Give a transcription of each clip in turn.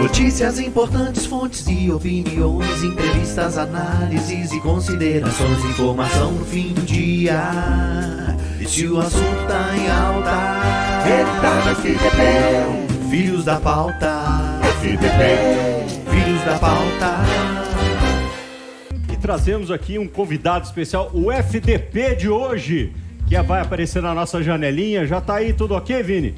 Notícias importantes, fontes e opiniões, entrevistas, análises e considerações, informação no fim do dia. E se o assunto tá em alta, ele tá na FDP. Filhos da pauta, FDP. Filhos da pauta. E trazemos aqui um convidado especial, o FDP de hoje, que vai aparecer na nossa janelinha. Já tá aí, tudo ok, Vini?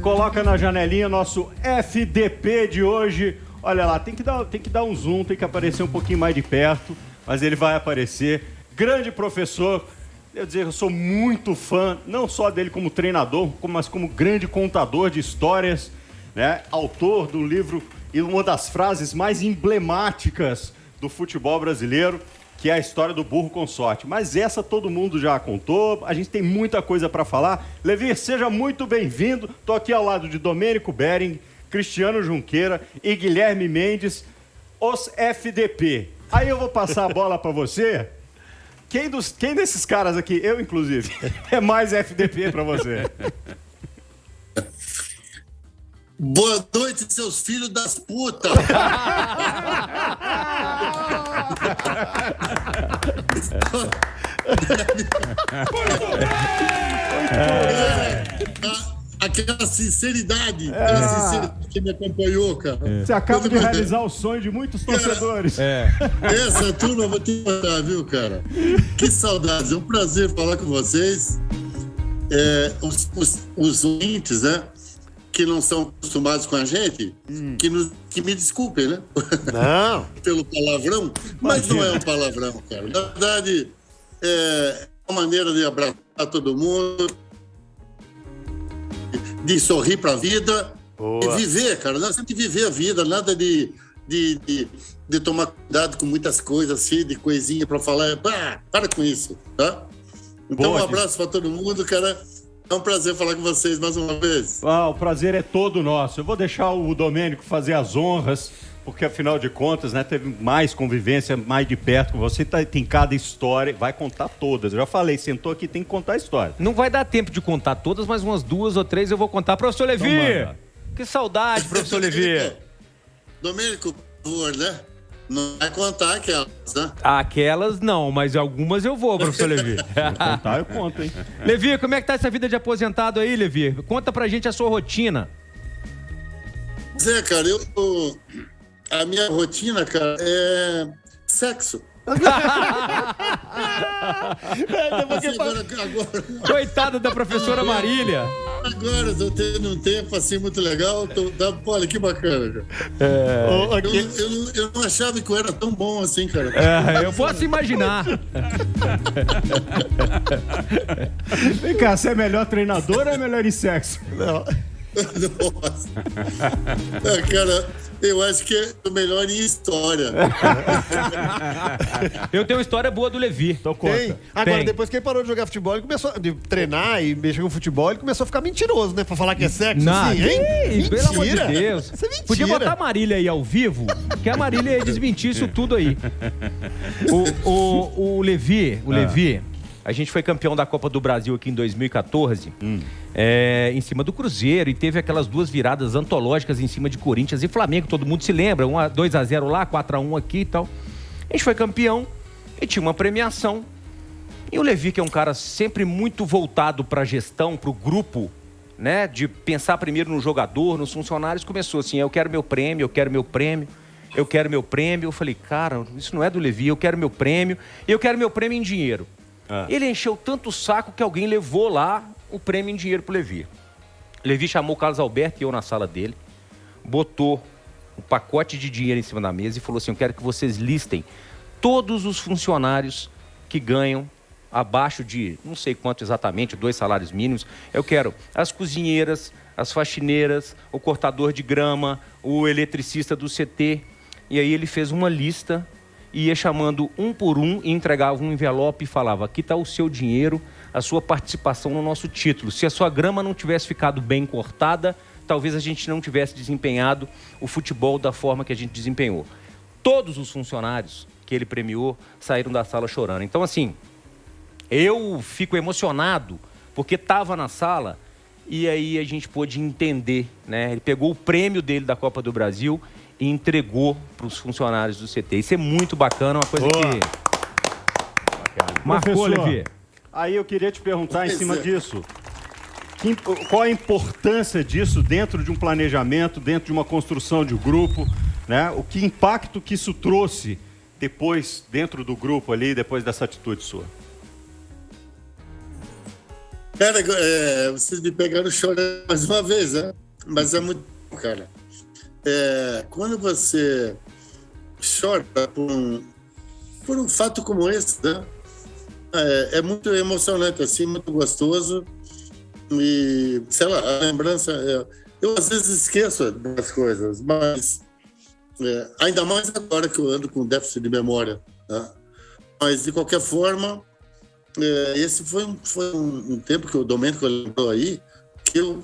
Coloca na janelinha nosso FDP de hoje. Olha lá, tem que dar um zoom, tem que aparecer um pouquinho mais de perto, mas ele vai aparecer. Grande professor, eu sou muito fã, não só dele como treinador, mas como grande contador de histórias, né? Autor do livro e uma das frases mais emblemáticas do futebol brasileiro, que é a história do burro com sorte. Mas essa todo mundo já contou, a gente tem muita coisa para falar. Levi, seja muito bem-vindo. Estou aqui ao lado de Domênico Bering, Cristiano Junqueira e Guilherme Mendes, os FDP. Aí eu vou passar a bola para você. Quem desses caras aqui, eu inclusive, é mais FDP para você? Boa noite, seus filhos das putas! Aquela sinceridade, que me acompanhou, cara. Você acaba de realizar o sonho de muitos torcedores. Essa turma eu vou te contar, viu, cara? Que saudades, é um prazer falar com vocês. Os ouvintes, né? Que não são acostumados com a gente, que me desculpem, né? Não. Pelo palavrão, mas não é um palavrão, cara. Na verdade, é uma maneira de abraçar todo mundo, de sorrir para a vida. Boa. E viver, cara. Nós temos que viver a vida, nada de tomar cuidado com muitas coisas, assim, de coisinha para falar. Para com isso, tá? Então, boa, um abraço para todo mundo, cara. É um prazer falar com vocês mais uma vez. O prazer é todo nosso. Eu vou deixar o Domênico fazer as honras, porque afinal de contas, né, teve mais convivência, mais de perto com você. Tem cada história, vai contar todas. Eu já falei, sentou aqui, tem que contar a história. Não vai dar tempo de contar todas, mas umas 2 ou 3 eu vou contar. Professor Levi! Então, que saudade, professor Levi! Domênico, por favor, né? Não vai contar aquelas, né? Aquelas não, mas algumas eu vou, professor Levi. Contar eu conto, hein? Levi, como é que tá essa vida de aposentado aí, Levi? Conta pra gente a sua rotina. Zé, cara, a minha rotina, cara, é sexo. Agora... Coitada da professora Marília. Agora eu tô tendo um tempo assim muito legal. Olha que bacana, cara. Eu não achava que eu era tão bom assim, cara. Eu posso imaginar. Vem cá, você é melhor treinador ou é melhor em sexo? Não. Nossa. Cara, eu acho que é o melhor em história. Eu tenho uma história boa do Levi. Então conta. Agora, depois que ele parou de jogar futebol, ele começou a treinar e mexer com futebol, ele começou a ficar mentiroso, né? Pra falar que é sexo, assim, hein? Mentira. Pelo amor de Deus. Isso é mentira. Podia botar a Marília aí ao vivo, que a Marília ia desmentir isso tudo aí. O Levi, a gente foi campeão da Copa do Brasil aqui em 2014, em cima do Cruzeiro, e teve aquelas 2 viradas antológicas em cima de Corinthians e Flamengo, todo mundo se lembra, 2-0 lá, 4-1 aqui e tal. A gente foi campeão e tinha uma premiação. E o Levi, que é um cara sempre muito voltado para a gestão, para o grupo, né, de pensar primeiro no jogador, nos funcionários, começou assim, eu quero meu prêmio, eu quero meu prêmio, eu quero meu prêmio. Eu falei, cara, isso não é do Levi, eu quero meu prêmio, e eu quero meu prêmio em dinheiro. Ele encheu tanto o saco que alguém levou lá o prêmio em dinheiro pro Levi. Levi chamou o Carlos Alberto e eu na sala dele, botou um pacote de dinheiro em cima da mesa e falou assim, eu quero que vocês listem todos os funcionários que ganham abaixo de, não sei quanto exatamente, 2 salários mínimos. Eu quero as cozinheiras, as faxineiras, o cortador de grama, o eletricista do CT. E aí ele fez uma lista, ia chamando um por um e entregava um envelope e falava, aqui está o seu dinheiro, a sua participação no nosso título. Se a sua grama não tivesse ficado bem cortada, talvez a gente não tivesse desempenhado o futebol da forma que a gente desempenhou. Todos os funcionários que ele premiou saíram da sala chorando. Então, assim, eu fico emocionado porque estava na sala e aí a gente pôde entender, né? Ele pegou o prêmio dele da Copa do Brasil e entregou para os funcionários do CT. Isso é muito bacana, uma coisa que marcou, Levi. Aí eu queria te perguntar em cima disso. Qual a importância disso dentro de um planejamento, dentro de uma construção de um grupo, né? O que impacto que isso trouxe depois, dentro do grupo ali, depois dessa atitude sua? Cara, vocês me pegaram chorando mais uma vez, né? Mas é muito, cara. Quando você chora por um fato como esse, né? É muito emocionante, assim, muito gostoso. E, sei lá, a lembrança... eu às vezes esqueço das coisas, mas ainda mais agora que eu ando com déficit de memória, né? Mas, de qualquer forma, esse foi um tempo que o Domênico lembrou aí, que eu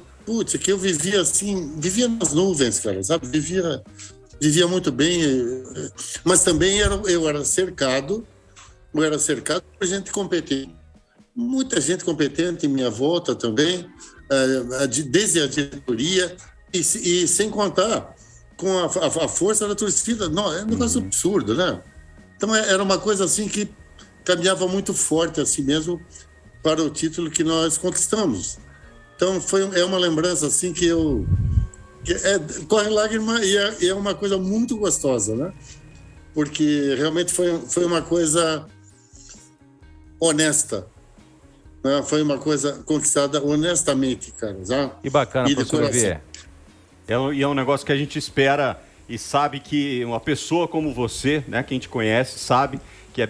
vivia assim, vivia nas nuvens, cara, sabe? Vivia muito bem, mas também eu era cercado por gente competente. Muita gente competente em minha volta também, desde a diretoria, e sem contar com a força da torcida. Não, é um negócio absurdo, né? Então era uma coisa assim que caminhava muito forte assim mesmo para o título que nós conquistamos. Então é uma lembrança assim que corre lágrima e é uma coisa muito gostosa, né? Porque realmente foi uma coisa honesta, né? Foi uma coisa conquistada honestamente, cara. Já? E bacana, professor Levi. E é um negócio que a gente espera e sabe que uma pessoa como você, né, quem te conhece, sabe que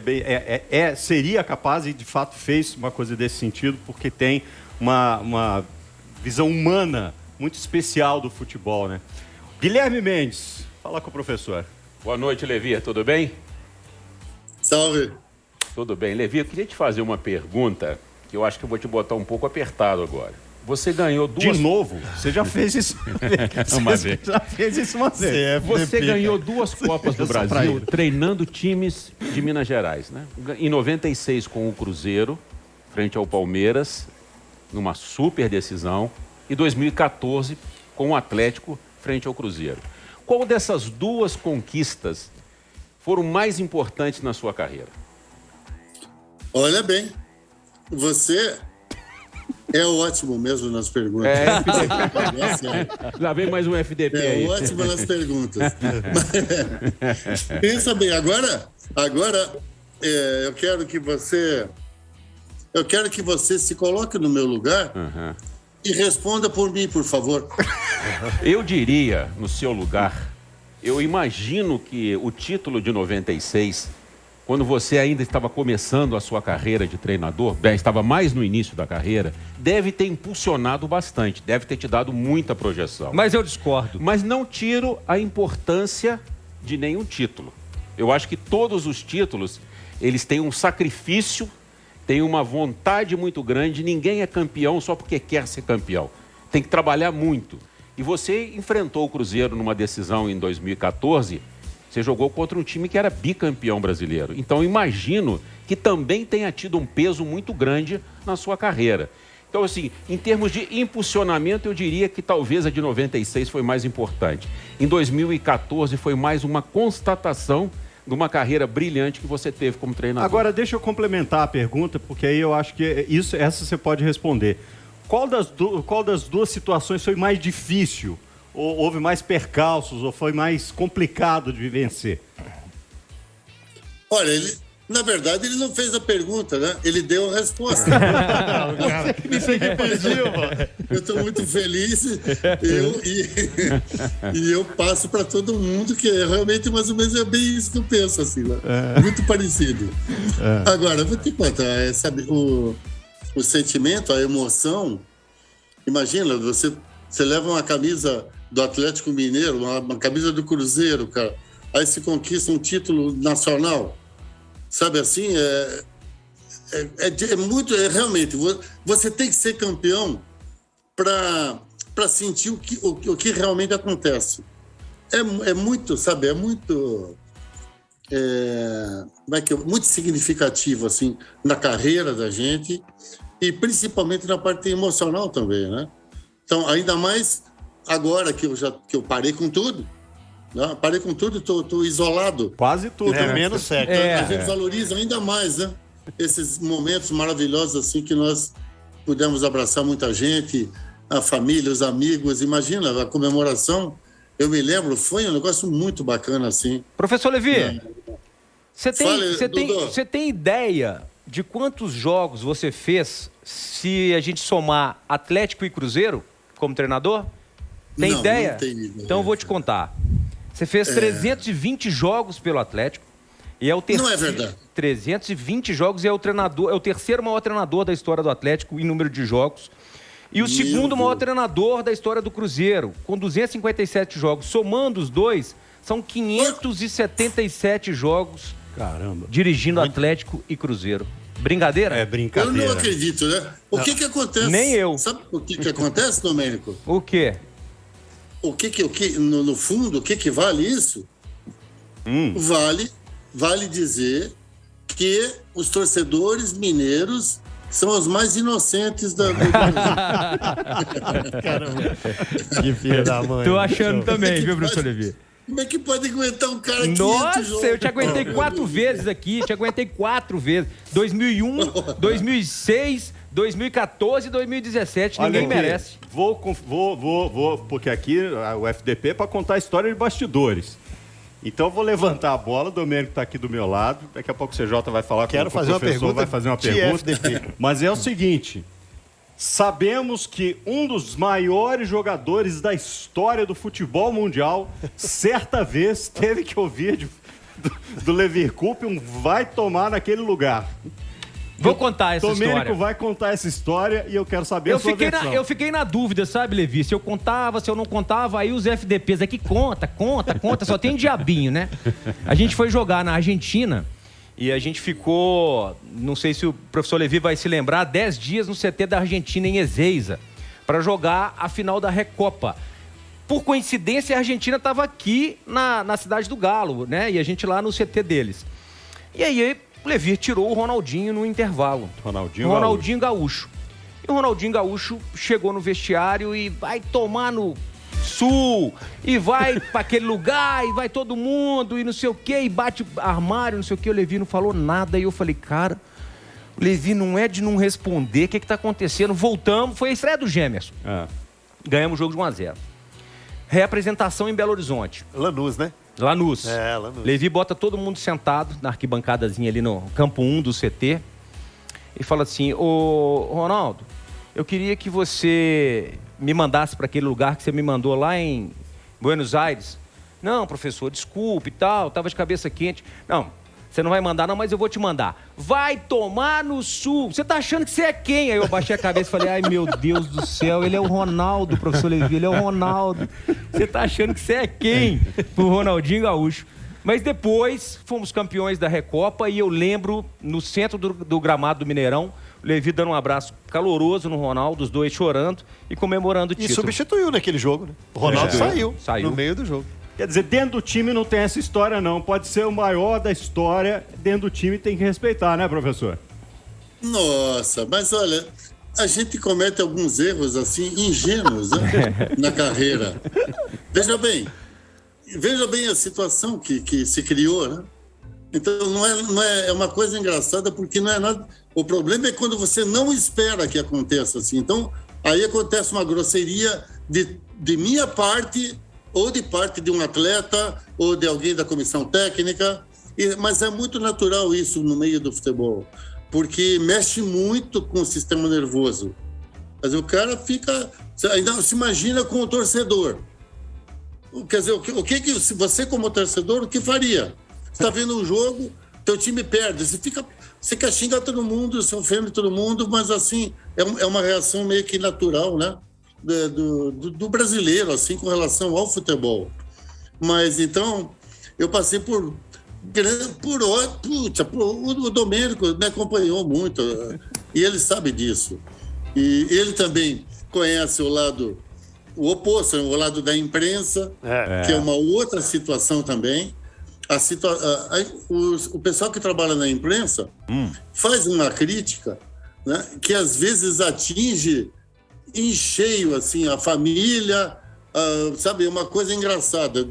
seria capaz e de fato fez uma coisa desse sentido, porque tem uma visão humana muito especial do futebol, né? Guilherme Mendes, fala com o professor. Boa noite, Levi, tudo bem? Salve. Tudo bem. Levi, eu queria te fazer uma pergunta que eu acho que eu vou te botar um pouco apertado agora. Você ganhou duas... De novo? Você já fez isso uma vez. Já fez isso uma vez. Você ganhou 2 Copas do Brasil treinando times de Minas Gerais, né? Em 96 com o Cruzeiro, frente ao Palmeiras, numa super decisão. E 2014 com o Atlético, frente ao Cruzeiro. Qual dessas 2 conquistas foram mais importantes na sua carreira? Olha bem, você é ótimo mesmo nas perguntas. Lá vem mais um FDP aí. É ótimo nas perguntas. Pensa bem, agora eu quero que você se coloque no meu lugar e responda por mim, por favor. Eu diria, no seu lugar, eu imagino que o título de 96, quando você ainda estava começando a sua carreira de treinador, estava mais no início da carreira, deve ter impulsionado bastante, deve ter te dado muita projeção. Mas eu discordo. Mas não tiro a importância de nenhum título. Eu acho que todos os títulos, eles têm um sacrifício, têm uma vontade muito grande. Ninguém é campeão só porque quer ser campeão. Tem que trabalhar muito. E você enfrentou o Cruzeiro numa decisão em 2014... Você jogou contra um time que era bicampeão brasileiro. Então, imagino que também tenha tido um peso muito grande na sua carreira. Então, assim, em termos de impulsionamento, eu diria que talvez a de 96 foi mais importante. Em 2014 foi mais uma constatação de uma carreira brilhante que você teve como treinador. Agora, deixa eu complementar a pergunta, porque aí eu acho que essa você pode responder. Qual das 2 situações foi mais difícil? Ou houve mais percalços, ou foi mais complicado de vencer? Olha, na verdade, ele não fez a pergunta, né? Ele deu a resposta. Isso aí que pediu, mano. Eu estou muito feliz e eu passo para todo mundo que realmente mais ou menos é bem isso que eu penso, assim, né? Muito parecido. Agora, vou te contar, sabe, o sentimento, a emoção. Imagina, você leva uma camisa do Atlético Mineiro, uma camisa do Cruzeiro, cara. Aí se conquista um título nacional. Sabe assim, muito... realmente, você tem que ser campeão para sentir o que realmente acontece. É muito, sabe, muito significativo, assim, na carreira da gente e principalmente na parte emocional também, né? Então, ainda mais agora que eu parei com tudo, né? Parei com tudo, estou isolado. Quase tudo, É né? menos sexo. A gente valoriza ainda mais, né? Esses momentos maravilhosos assim que nós pudemos abraçar muita gente, a família, os amigos. Imagina, a comemoração, eu me lembro, foi um negócio muito bacana assim. Professor Levi, você Fale, tem ideia de quantos jogos você fez se a gente somar Atlético e Cruzeiro como treinador? Tem Não, ideia? não tenho ideia. Então eu vou te contar. Você fez 320 jogos pelo Atlético e é o terceiro. Não é verdade. 320 jogos e é o treinador, é o terceiro maior treinador da história do Atlético em número de jogos. E o segundo maior treinador da história do Cruzeiro, com 257 jogos. Somando os dois, são 577 jogos. Caramba. Dirigindo Atlético e Cruzeiro. Brincadeira? É Eu brincadeira. não acredito, né? O que acontece? Nem eu. Sabe o que acontece, Domênico? O quê? No fundo, o que vale isso? Vale dizer que os torcedores mineiros são os mais inocentes do Brasil. Caramba. Que filha da mãe. Tô achando também, viu, professor Levi? Como é que pode aguentar um cara que Nossa, eu te aguentei 4 vezes aqui, te aguentei 4 vezes. 2001, 2006, 2014 e 2017, ninguém aqui, merece. Vou, porque aqui o FDP é para contar a história de bastidores. Então eu vou levantar a bola, o Domênico está aqui do meu lado, daqui a pouco o CJ vai falar com o professor, vai fazer uma pergunta. Mas é o seguinte, sabemos que um dos maiores jogadores da história do futebol mundial, certa vez, teve que ouvir do Levi Coupe vai tomar naquele lugar. Vou contar essa Domênico história. vai contar essa história e eu quero saber a sua versão. Eu fiquei na dúvida, sabe, Levi? Se eu contava, se eu não contava, aí os FDPs aqui conta, só tem diabinho, né? A gente foi jogar na Argentina e a gente ficou, não sei se o professor Levi vai se lembrar, 10 dias no CT da Argentina em Ezeiza, para jogar a final da Recopa. Por coincidência, a Argentina estava aqui na cidade do Galo, né? E a gente lá no CT deles. E aí o Levi tirou o Ronaldinho no intervalo. Ronaldinho Gaúcho. E o Ronaldinho Gaúcho chegou no vestiário e vai tomar no sul, e vai pra aquele lugar, e vai todo mundo, e não sei o quê, e bate armário, não sei o quê. O Levi não falou nada, e eu falei, cara, o Levi não é de não responder, o que tá acontecendo? Voltamos, foi a estreia do Gemerson. Ganhamos o jogo de 1-0. Reapresentação em Belo Horizonte. Lanús, né? Lanús. Lanús. Levi bota todo mundo sentado na arquibancadazinha ali no campo 1 do CT e fala assim, ô Ronaldo, eu queria que você me mandasse para aquele lugar que você me mandou lá em Buenos Aires. Não, professor, desculpe e tal, tava de cabeça quente. Não, você não vai mandar não, mas eu vou te mandar. Vai tomar no sul. Você tá achando que você é quem? Aí eu baixei a cabeça e falei, ai meu Deus do céu, ele é o Ronaldo, professor Levi, ele é o Ronaldo. Você tá achando que você é quem? Pro Ronaldinho Gaúcho. Mas depois fomos campeões da Recopa e eu lembro no centro do gramado do Mineirão, o Levi dando um abraço caloroso no Ronaldo, os dois chorando e comemorando o título. E substituiu naquele jogo, né? O Ronaldo saiu no meio do jogo. Quer dizer, dentro do time não tem essa história, não. Pode ser o maior da história, dentro do time tem que respeitar, né, professor? Nossa, mas olha, a gente comete alguns erros, assim, ingênuos, né? Na carreira. Veja bem a situação que se criou, né? Então, não é uma coisa engraçada, porque não é nada... O problema é quando você não espera que aconteça assim. Então, aí acontece uma grosseria de minha parte, ou de parte de um atleta, ou de alguém da comissão técnica, mas é muito natural isso no meio do futebol, porque mexe muito com o sistema nervoso. Mas o cara fica... Ainda se imagina com o torcedor. Quer dizer, o que se você como torcedor, o que faria? Você está vendo um jogo, teu time perde, você quer xingar todo mundo, você ofende todo mundo, mas assim, é uma reação meio que natural, né? Do brasileiro, assim, com relação ao futebol. Mas, então, eu passei o Domênico me acompanhou muito, e ele sabe disso. E ele também conhece o oposto, o lado da imprensa, que é uma outra situação também. O pessoal que trabalha na imprensa faz uma crítica, né, que às vezes atinge em cheio, assim, a família, sabe, uma coisa engraçada.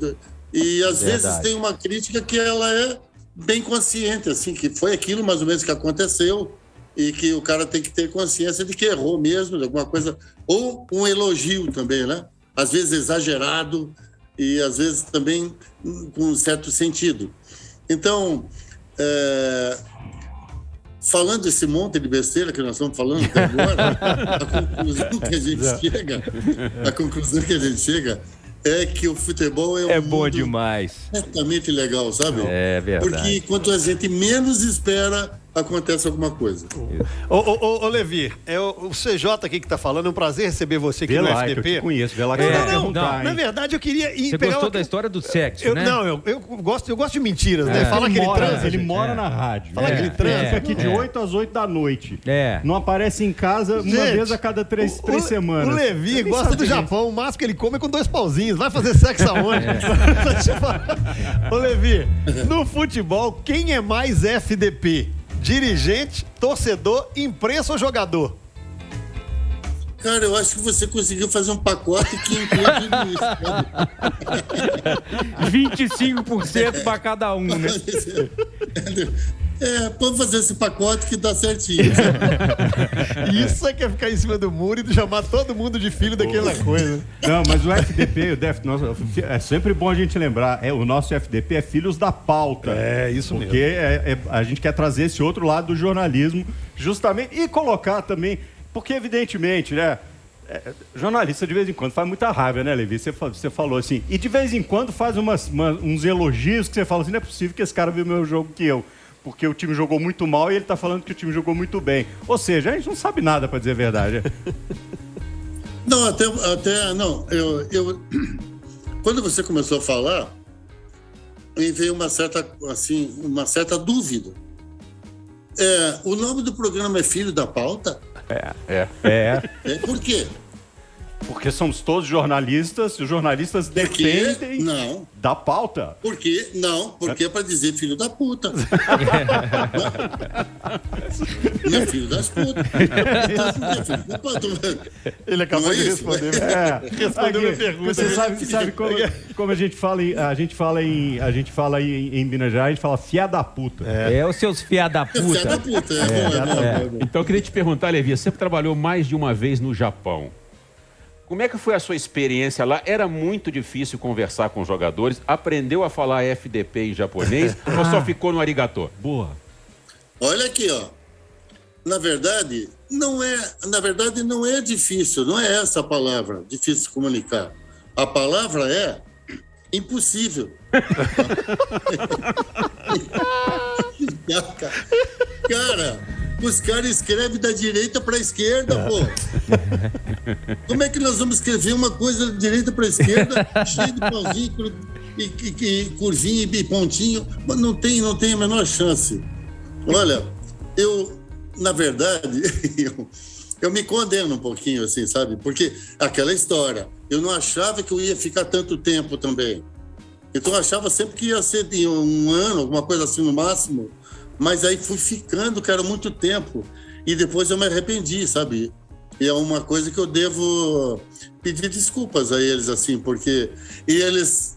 E às vezes tem uma crítica que ela é bem consciente, assim, que foi aquilo mais ou menos que aconteceu e que o cara tem que ter consciência de que errou mesmo, de alguma coisa, ou um elogio também, né? Às vezes exagerado e às vezes também com um certo sentido. Então, falando esse monte de besteira que nós estamos falando até agora, a conclusão que a gente chega é que o futebol é bom demais. Completamente legal, sabe? É verdade. Porque quando a gente menos espera, acontece alguma coisa. Ô Levi, é o CJ aqui que tá falando, é um prazer receber você aqui no FDP. Eu te conheço, vê lá que você vai perguntar, na verdade, eu queria ir Você pegar gostou da história do sexo, né? Não, eu gosto de mentiras, né? Fala que ele transa. Ele mora na rádio. Fala que ele transa. Fica aqui de 8 às 8 da noite. É. Não aparece em casa uma vez a cada três semanas. O Levi gosta do Japão, o máximo que ele come é com 2 pauzinhos. Vai fazer sexo aonde? Ô Levi, no futebol, quem é mais FDP? Dirigente, torcedor, imprensa ou jogador? Cara, eu acho que você conseguiu fazer um pacote que inclui tudo isso. 25% para cada um, né? Pode fazer esse pacote que dá certinho. Isso é que é ficar em cima do muro e chamar todo mundo de filho daquela coisa. Não, mas o FDP, é sempre bom a gente lembrar, o nosso FDP é Filhos da Pauta. É, isso mesmo. Porque a gente quer trazer esse outro lado do jornalismo, justamente, e colocar também, porque evidentemente, né, jornalista de vez em quando faz muita raiva, né, Levi? Você falou assim, e de vez em quando faz uns elogios que você fala assim, não é possível que esse cara viu o meu jogo que eu. Porque o time jogou muito mal e ele tá falando que o time jogou muito bem. Ou seja, a gente não sabe nada, para dizer a verdade. Não, não. Quando você começou a falar, me veio uma certa dúvida. O nome do programa é Filho da Pauta? Por quê? Porque somos todos jornalistas, e os jornalistas dependem da pauta. Por quê? Não, porque é para dizer filho da puta. Não é filho das putas. Ele acabou de responder. Respondeu minha pergunta. Você sabe como a gente fala em Minas Gerais, a gente fala fiá da puta. Os seus fiá da puta. Fiá da puta, Então eu queria te perguntar, Levi, você trabalhou mais de uma vez no Japão. Como é que foi a sua experiência lá? Era muito difícil conversar com os jogadores? Aprendeu a falar FDP em japonês ou só ficou no arigatô? Boa. Olha aqui, ó. Na verdade, não é difícil, não é essa a palavra, difícil de comunicar. A palavra é impossível. Cara, os caras escrevem da direita para a esquerda, pô. Como é que nós vamos escrever uma coisa da direita para a esquerda, cheio de pauzinho, e curvinho e pontinho? Mas não tem a menor chance. Olha, na verdade, eu me condeno um pouquinho, assim, sabe? Porque aquela história, eu não achava que eu ia ficar tanto tempo também. Então eu achava sempre que ia ser de 1 ano, alguma coisa assim no máximo. Mas aí fui ficando, cara, muito tempo. E depois eu me arrependi, sabe? E é uma coisa que eu devo pedir desculpas a eles, assim, porque eles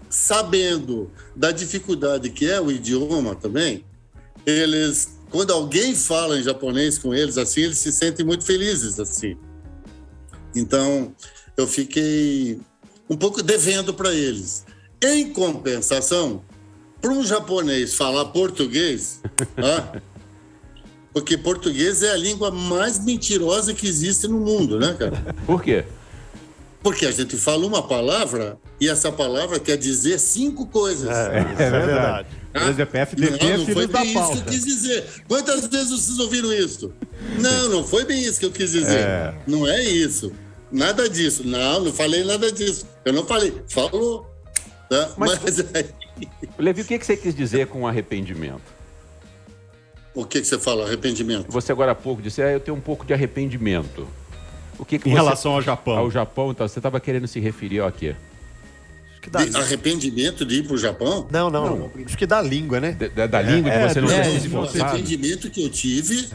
sabendo da dificuldade que é o idioma também, quando alguém fala em japonês com eles, assim, eles se sentem muito felizes, assim. Então, eu fiquei um pouco devendo para eles. Em compensação, para um japonês falar português, porque português é a língua mais mentirosa que existe no mundo, né, cara? Por quê? Porque a gente fala uma palavra e essa palavra quer dizer 5 coisas. É verdade. Por exemplo, FDP é filho da pauta. Não foi bem isso que eu quis dizer. Quantas vezes vocês ouviram isso? Não foi bem isso que eu quis dizer. Não é isso. Nada disso. Não falei nada disso. Eu não falei. Falou. Tá? Mas aí... Levi, o que você quis dizer com arrependimento? O que você fala, arrependimento? Você agora há pouco disse, eu tenho um pouco de arrependimento. O que em relação ao Japão? Ao Japão, então, você estava querendo se referir ao quê? Arrependimento de ir para o Japão? Não. Acho que da língua, né? Da língua que você não tem se esforçado. O arrependimento que eu tive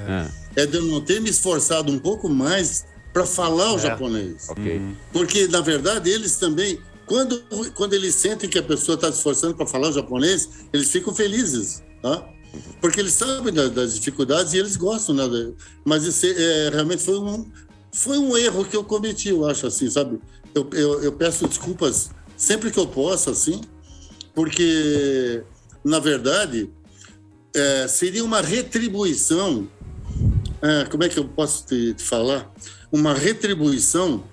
é de eu não ter me esforçado um pouco mais para falar o japonês. Ok. Porque, na verdade, eles também, quando eles sentem que a pessoa está se esforçando para falar o japonês, eles ficam felizes, tá? Porque eles sabem das dificuldades e eles gostam, né? Mas isso realmente foi um erro que eu cometi, eu acho, assim, sabe? Eu peço desculpas sempre que eu posso, assim, porque, na verdade, seria uma retribuição, como é que eu posso te falar? Uma retribuição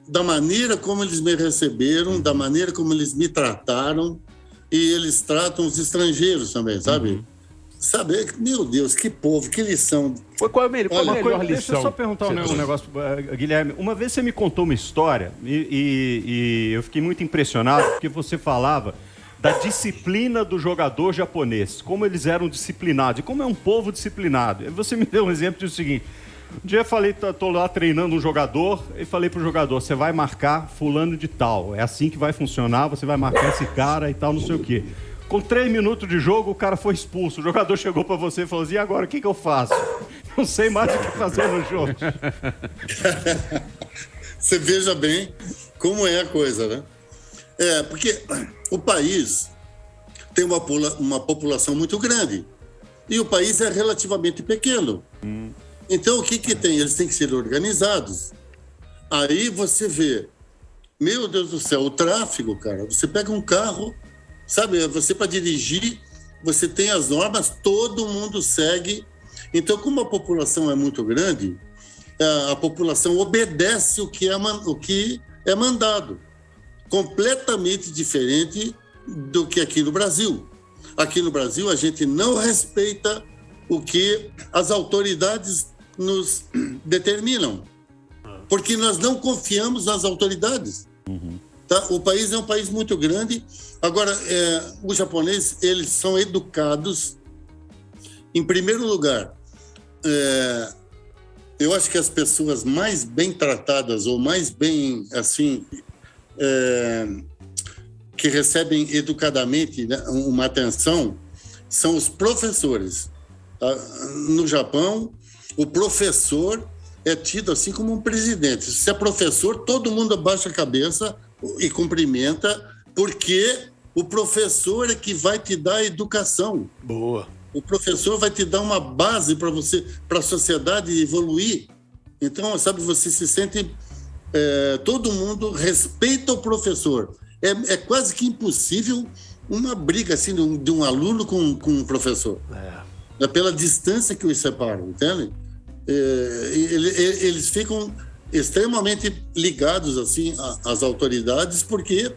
da maneira como eles me receberam, da maneira como eles me trataram, e eles tratam os estrangeiros também, sabe? Sabe, meu Deus, que povo, que lição. Qual é a melhor Deixa eu lição? só perguntar um negócio, Guilherme. Uma vez você me contou uma história e eu fiquei muito impressionado porque você falava da disciplina do jogador japonês, como eles eram disciplinados e como é um povo disciplinado. E você me deu um exemplo do seguinte: um dia eu falei, tô lá treinando um jogador e falei pro jogador, você vai marcar fulano de tal, é assim que vai funcionar, você vai marcar esse cara e tal, não sei o quê. Com 3 minutos de jogo, o cara foi expulso. O jogador chegou para você e falou assim, e agora, o que eu faço? Não sei mais o que fazer no jogo. Você veja bem como é a coisa, né? Porque o país tem uma população muito grande e o país é relativamente pequeno. Então, o que tem? Eles têm que ser organizados. Aí você vê, meu Deus do céu, o tráfego, cara. Você pega um carro, sabe? Você, para dirigir, você tem as normas, todo mundo segue. Então, como a população é muito grande, a população obedece o que é mandado. Completamente diferente do que aqui no Brasil. Aqui no Brasil, a gente não respeita o que as autoridades nos determinam, porque nós não confiamos nas autoridades. Tá? O país é um país muito grande. Agora, os japoneses, eles são educados. Em primeiro lugar, eu acho que as pessoas mais bem tratadas ou mais bem, assim, que recebem educadamente, né, uma atenção, são os professores. Tá? No Japão, o professor é tido assim como um presidente. Se é professor, todo mundo abaixa a cabeça e cumprimenta, porque o professor é que vai te dar a educação. Boa. O professor vai te dar uma base para você, para a sociedade evoluir. Então, sabe, você se sente... todo mundo respeita o professor. É quase que impossível uma briga assim de um aluno com um professor. É pela distância que os separam, entende? Eles ficam extremamente ligados assim às autoridades, porque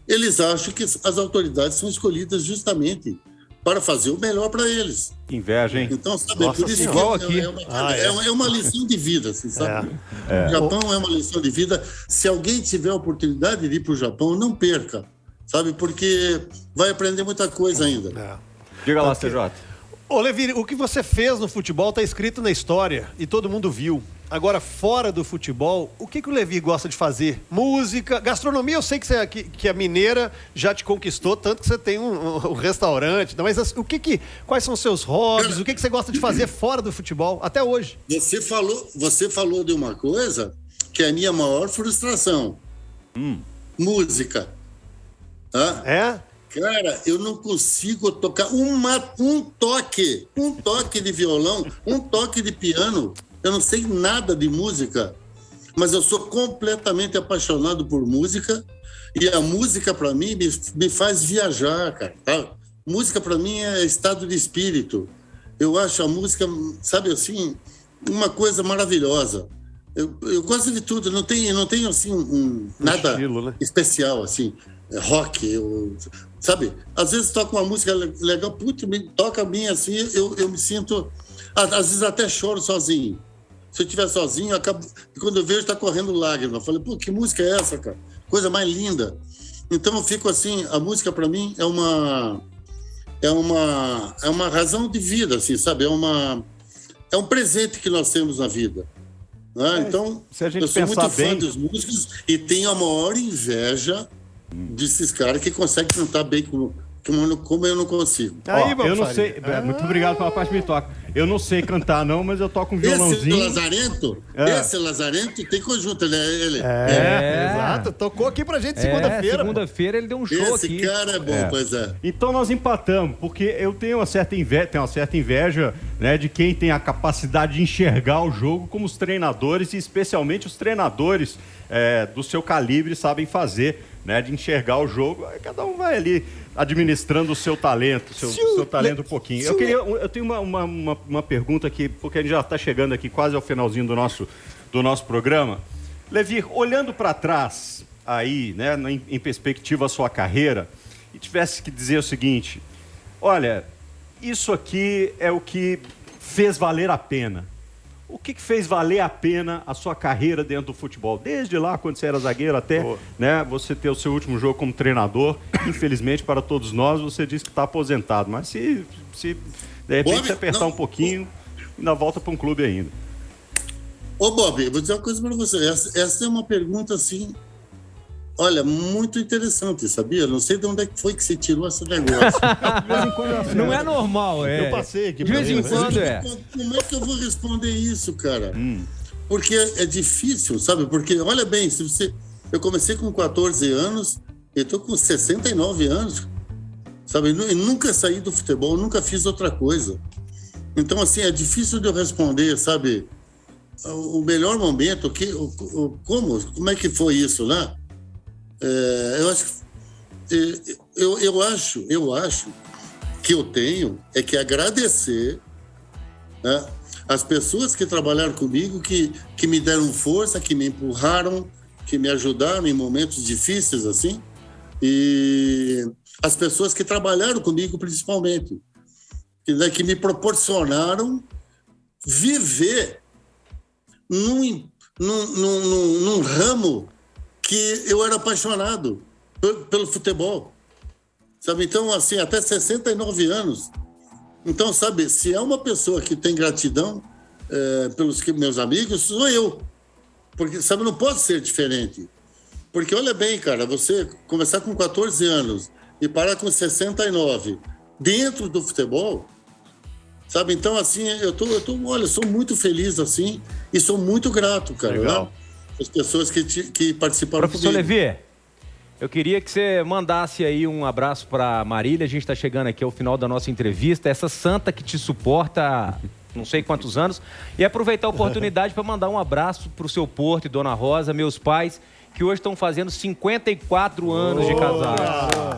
eles acham que as autoridades são escolhidas justamente para fazer o melhor para eles. Que inveja, hein? Então, sabe, Nossa, por isso igual que aqui. é uma lição de vida, assim, sabe? O Japão é uma lição de vida. Se alguém tiver a oportunidade de ir para o Japão, não perca, sabe? Porque vai aprender muita coisa ainda. Diga lá, CJ. Ô, Levi, o que você fez no futebol está escrito na história e todo mundo viu. Agora, fora do futebol, o que o Levi gosta de fazer? Música, gastronomia, eu sei que a mineira já te conquistou, tanto que você tem um restaurante. Mas quais são os seus hobbies? O que você gosta de fazer fora do futebol, até hoje? Você falou de uma coisa que é a minha maior frustração. Música. Tá? Cara, eu não consigo tocar um toque de violão, um toque de piano. Eu não sei nada de música, mas eu sou completamente apaixonado por música e a música, para mim, me faz viajar, cara. Tá? Música, para mim, é estado de espírito. Eu acho a música, sabe assim, uma coisa maravilhosa. Eu gosto de tudo, não tenho assim, nada estilo, né? especial, assim, rock, sabe? Às vezes toca uma música legal, toca a minha assim, eu me sinto... Às vezes até choro sozinho. Se eu estiver sozinho, quando eu vejo, está correndo lágrima. Eu falei, que música é essa, cara? Coisa mais linda. Então eu fico assim, a música para mim é uma razão de vida, assim, sabe? É um presente que nós temos na vida. Né? Então, eu sou muito fã dos músicos e tenho a maior inveja desses caras que conseguem cantar bem como eu não consigo. Eu não sei, muito obrigado pela parte que me toca. Eu não sei cantar, não, mas eu toco um Esse violãozinho. Esse Lazarento tem conjunto, ele. Exato. Tocou aqui pra gente segunda-feira. Segunda-feira ele deu um show Esse aqui. cara é bom, pois é. Então nós empatamos, porque eu tenho uma certa inveja, né, de quem tem a capacidade de enxergar o jogo como os treinadores, e especialmente os treinadores do seu calibre sabem fazer, né, de enxergar o jogo. Aí cada um vai ali administrando o seu talento, seu talento um pouquinho. Eu tenho uma pergunta aqui, porque a gente já está chegando aqui quase ao finalzinho do nosso programa. Levi, olhando para trás aí, né, em perspectiva a sua carreira, e tivesse que dizer o seguinte: olha, isso aqui é o que fez valer a pena. O que fez valer a pena a sua carreira dentro do futebol? Desde lá, quando você era zagueiro, até né, você ter o seu último jogo como treinador. Infelizmente, para todos nós, você disse que está aposentado. Mas se de repente você apertar um pouquinho, ainda volta para um clube ainda. Ô, Bob, eu vou dizer uma coisa para você. Essa é uma pergunta, assim, olha, muito interessante, sabia? Não sei de onde é que foi que você tirou esse negócio. Não é normal, Eu passei aqui. De vez em quando Como é que eu vou responder isso, cara? Porque é difícil, sabe? Porque, olha bem, eu comecei com 14 anos, eu tô com 69 anos, sabe? Eu nunca saí do futebol, nunca fiz outra coisa. Então, assim, é difícil de eu responder, sabe? O melhor momento, como é que foi isso, né? Eu acho que eu tenho que agradecer, né, as pessoas que trabalharam comigo, que me deram força, que me empurraram, que me ajudaram em momentos difíceis, assim, e as pessoas que trabalharam comigo, principalmente, que me proporcionaram viver num ramo que eu era apaixonado pelo futebol, sabe? Então, assim, até 69 anos. Então, sabe, se é uma pessoa que tem gratidão pelos meus amigos, sou eu. Porque, sabe, não pode ser diferente. Porque, olha bem, cara, você começar com 14 anos e parar com 69 dentro do futebol, sabe? Então, assim, olha, sou muito feliz, assim, e sou muito grato, cara. Legal. Né? As pessoas que participaram Professor comigo. Levi, eu queria que você mandasse aí um abraço para Marília. A gente está chegando aqui ao final da nossa entrevista. Essa santa que te suporta há não sei quantos anos. E aproveitar a oportunidade para mandar um abraço para o seu Porto e Dona Rosa, meus pais, que hoje estão fazendo 54 anos de casado.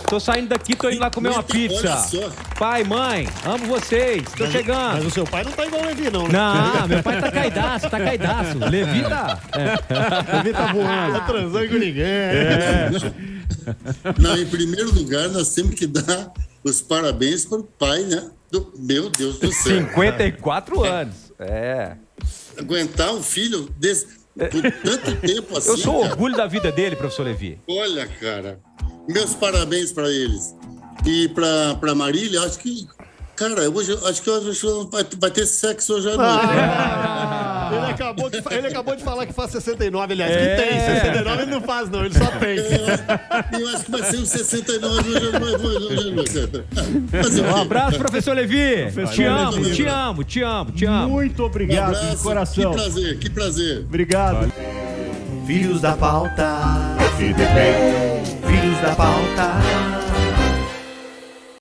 Tô saindo daqui, tô indo lá comer uma pizza. Pai, mãe, amo vocês. Tô chegando. Mas o seu pai não tá igual o Levi, não, né? Não, meu pai tá caidaço. Levi tá... Levi tá voando. Tá transando com ninguém. Não, em primeiro lugar, nós temos que dar os parabéns para o pai, né? Meu Deus do céu. 54 anos. Aguentar um filho por tanto tempo assim. Eu sou o cara. orgulho da vida dele, professor Levi. Olha, cara, meus parabéns para eles. E para Marília, acho que, cara, hoje vai ter sexo hoje à noite. Ele acabou de falar que faz 69, aliás, que tem. 69 ele não faz, não, ele só tem. Eu acho que vai ser uns 69 hoje à noite. Um abraço, professor Levi. Te amo. Muito obrigado, Um abraço, de coração. Que prazer. Obrigado. Filhos da pauta, FDP. Filhos da pauta,